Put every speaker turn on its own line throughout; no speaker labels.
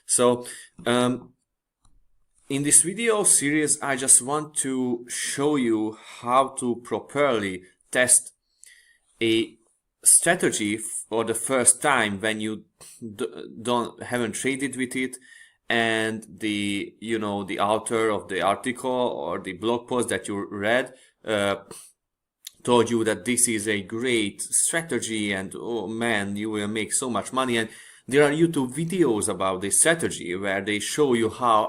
So in this video series, I just want to show you how to properly test a strategy for the first time when you haven't traded with it, and the the author of the article or the blog post that you read told you that this is a great strategy and oh man, you will make so much money. And there are YouTube videos about this strategy where they show you how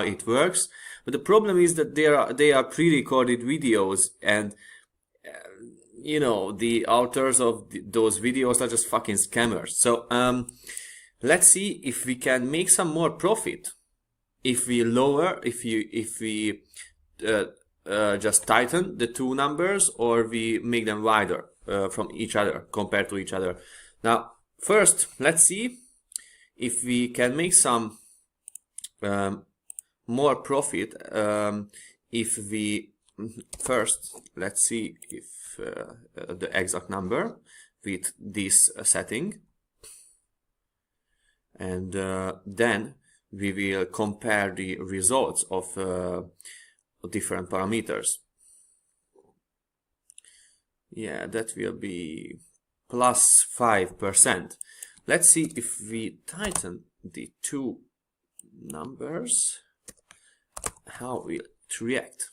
it works. But the problem is that they are pre-recorded videos, and the authors of those videos are just fucking scammers. So let's see if we can make some more profit if we just tighten the two numbers, or we make them wider from each other, compared to each other. Now, first, let's see if we can make some more profit. If we first, let's see if the exact number with this setting, and then we will compare the results of different parameters. Yeah, that will be plus 5%. Let's see if we tighten the two numbers, how will it react.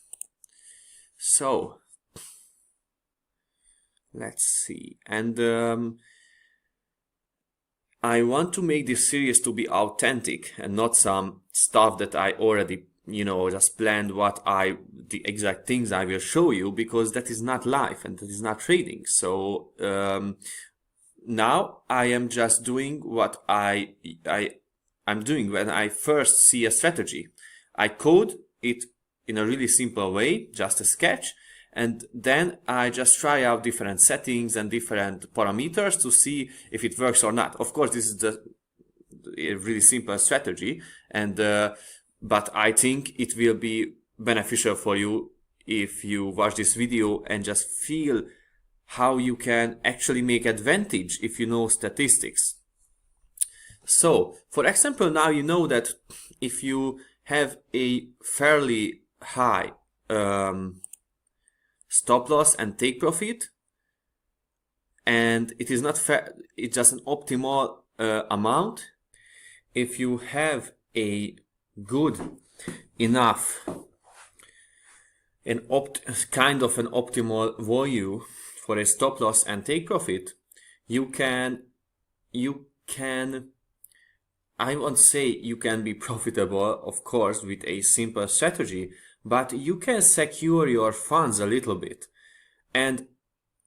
So let's see. And I want to make this series to be authentic and not some stuff that I already just planned the exact things I will show you, because that is not life and that is not trading. So now I am just doing what I'm doing when I first see a strategy. I code it in a really simple way, just a sketch, and then I just try out different settings and different parameters to see if it works or not. Of course, this is a really simple strategy, and but I think it will be beneficial for you if you watch this video and just feel how you can actually make advantage if you know statistics. So, for example, now you know that if you have a fairly high stop loss and take profit, and it is not fair, it's just an optimal amount. If you have a good enough kind of an optimal value for a stop loss and take profit, you can I won't say you can be profitable, of course, with a simple strategy, but you can secure your funds a little bit. And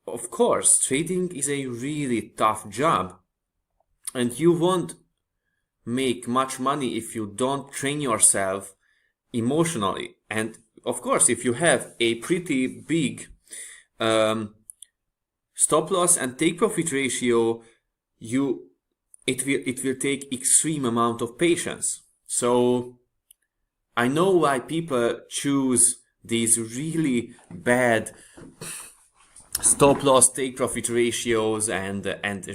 of course, trading is a really tough job, and you won't make much money if you don't train yourself emotionally. And of course, if you have a pretty big stop loss and take profit ratio, it will take extreme amount of patience. So I know why people choose these really bad stop loss take profit ratios and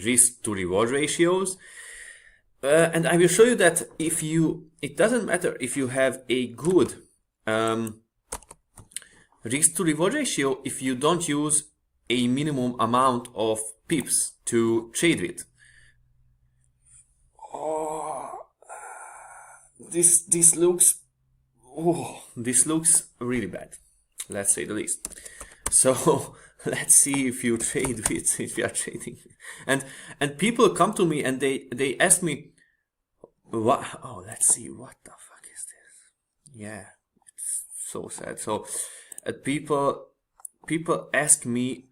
risk to reward ratios. And I will show you that it doesn't matter if you have a good risk to reward ratio if you don't use a minimum amount of pips to trade with. Oh, this looks really bad, let's say the least. So let's see if you are trading. And people come to me and they ask me, what? Oh, let's see, what the fuck is this? Yeah, it's so sad. So people ask me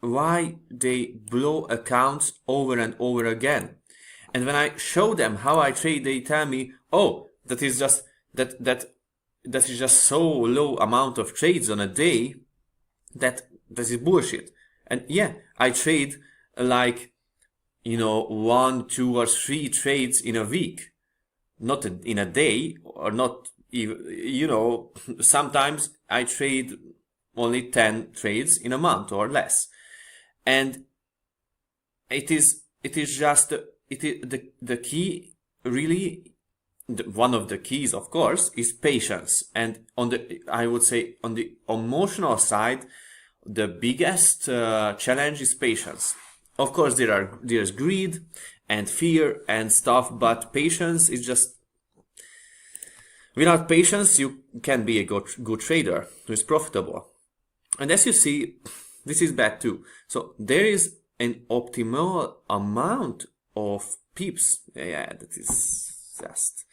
why they blow accounts over and over again. And when I show them how I trade, they tell me, oh, that is just so low amount of trades on a day that is bullshit. And yeah, I trade like 1, 2, or 3 trades in a week, not in a day, or not even, sometimes I trade only 10 trades in a month or less. And it is just the key really one of the keys, of course, is patience. And I would say on the emotional side, the biggest challenge is patience. Of course, there's greed and fear and stuff, but patience is just, without patience, you can be a good trader who is profitable. And as you see, this is bad too. So there is an optimal amount of pips. Yeah, that is just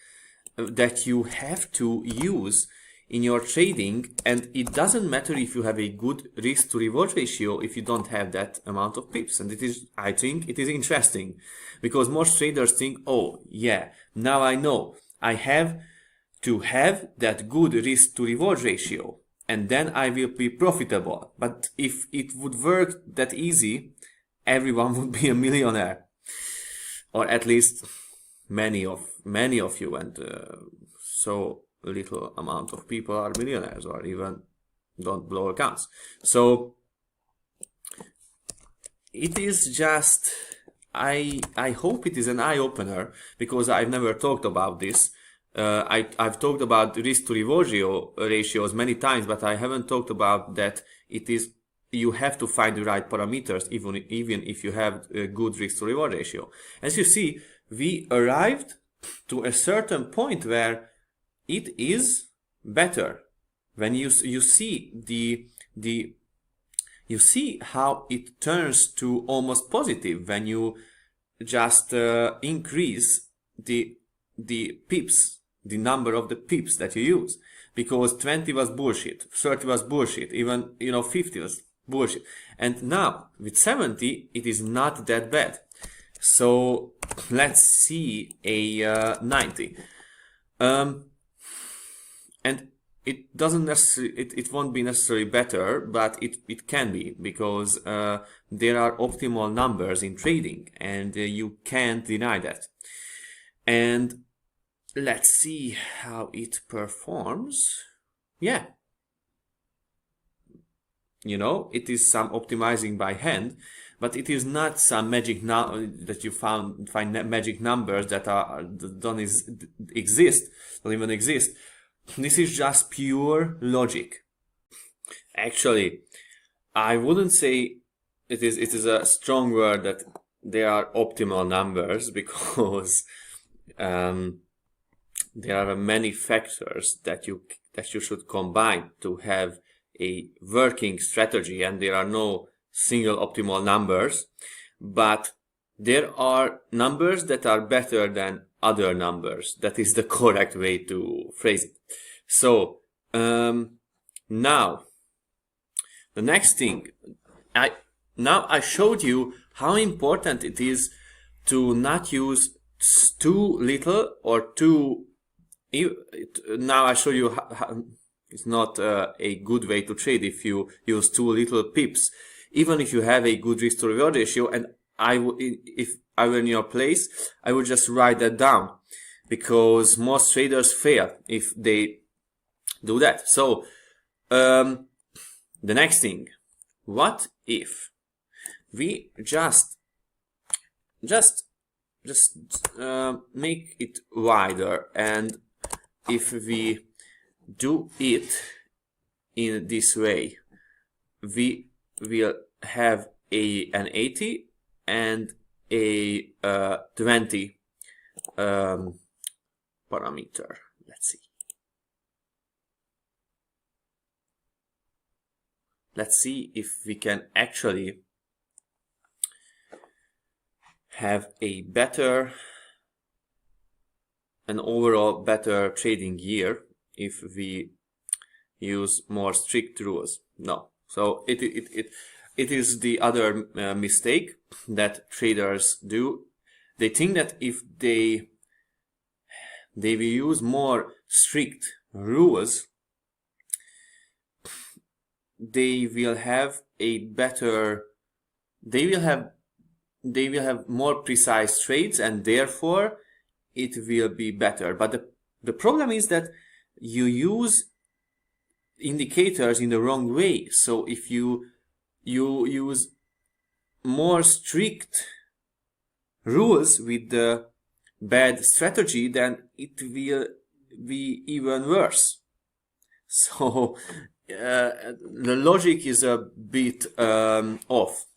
that you have to use in your trading, and it doesn't matter if you have a good risk to reward ratio if you don't have that amount of pips. And I think it is interesting, because most traders think, oh yeah, now I know I have to have that good risk to reward ratio, and then I will be profitable. But if it would work that easy, everyone would be a millionaire, or at least many of you, and so little amount of people are millionaires or even don't blow accounts. So it is just, I hope it is an eye-opener, because I've never talked about this. I've talked about risk to reward ratios many times, but I haven't talked about that you have to find the right parameters even if you have a good risk to reward ratio. As you see, we arrived to a certain point where it is better. When you see you see how it turns to almost positive when you just increase the pips, the number of the pips that you use, because 20 was bullshit, 30 was bullshit, even 50 was bullshit, and now with 70 it is not that bad. So let's see a 90. And it doesn't necessarily, it won't be necessarily better, but it can be, because there are optimal numbers in trading, and you can't deny that. And let's see how it performs. Yeah. It is some optimizing by hand, but it is not some magic that you find magic numbers that don't even exist. This is just pure logic. Actually, I wouldn't say it is a strong word that they are optimal numbers, because there are many factors that you should combine to have a working strategy, and there are no single optimal numbers, but there are numbers that are better than other numbers. That is the correct way to phrase it. So now the next thing, I showed you how important it is to not use too little or too. Now I show you how it's not a good way to trade if you use too little pips, even if you have a good risk to reward ratio. And if I were in your place, I would just write that down, because most traders fail if they do that. So the next thing, what if we just make it wider, and if we do it in this way, we will have an 80 and a 20 parameter. Let's see. Let's see if we can actually have an overall better trading year if we use more strict rules. No. So it is the other mistake that traders do. They think that if they will use more strict rules, they will have more precise trades, and therefore it will be better. But the problem is that you use indicators in the wrong way. So if you use more strict rules with the bad strategy, then it will be even worse. So the logic is a bit off.